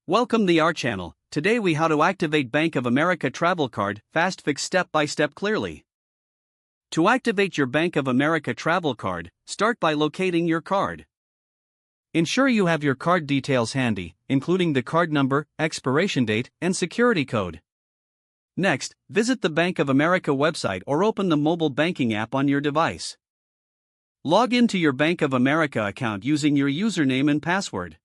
Welcome to our channel. Today we how to activate Bank of America travel card, fast fix step by step clearly. To activate your Bank of America travel card, start by locating your card. Ensure you have your card details handy, including the card number, expiration date, and security code. Next, visit the Bank of America website or open the mobile banking app on your device. Log into your Bank of America account using your username and password.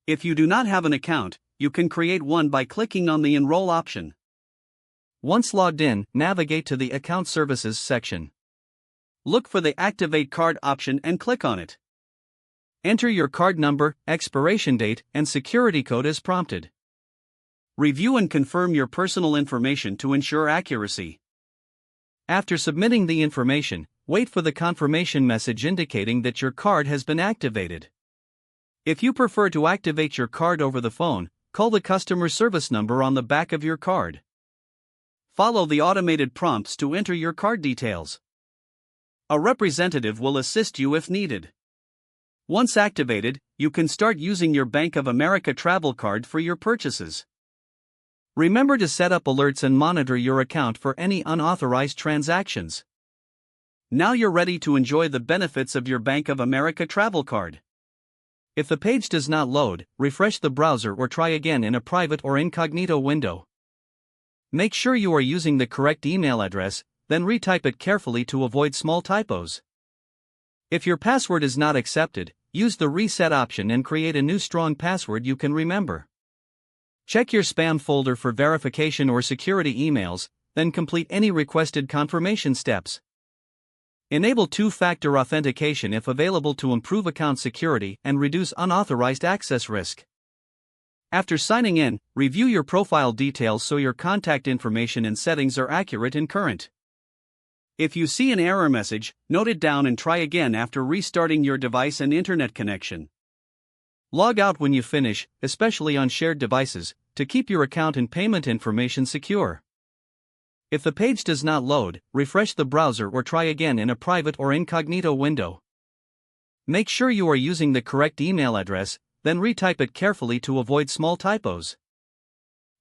If you do not have an account, you can create one by clicking on the Enroll option. Once logged in, navigate to the Account Services section. Look for the Activate Card option and click on it. Enter your card number, expiration date, and security code as prompted. Review and confirm your personal information to ensure accuracy. After submitting the information, wait for the confirmation message indicating that your card has been activated. If you prefer to activate your card over the phone, call the customer service number on the back of your card. Follow the automated prompts to enter your card details. A representative will assist you if needed. Once activated, you can start using your Bank of America travel card for your purchases. Remember to set up alerts and monitor your account for any unauthorized transactions. Now you're ready to enjoy the benefits of your Bank of America travel card. If the page does not load, refresh the browser or try again in a private or incognito window. Make sure you are using the correct email address, then retype it carefully to avoid small typos. If your password is not accepted, use the reset option and create a new strong password you can remember. Check your spam folder for verification or security emails, then complete any requested confirmation steps. Enable two-factor authentication if available to improve account security and reduce unauthorized access risk. After signing in, review your profile details so your contact information and settings are accurate and current. If you see an error message, note it down and try again after restarting your device and internet connection. Log out when you finish, especially on shared devices, to keep your account and payment information secure. If the page does not load, refresh the browser or try again in a private or incognito window. Make sure you are using the correct email address, then retype it carefully to avoid small typos.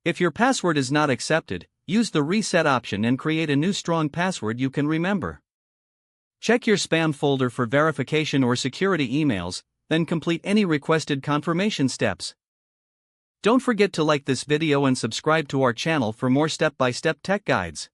If your password is not accepted, use the reset option and create a new strong password you can remember. Check your spam folder for verification or security emails, then complete any requested confirmation steps. Don't forget to like this video and subscribe to our channel for more step-by-step tech guides.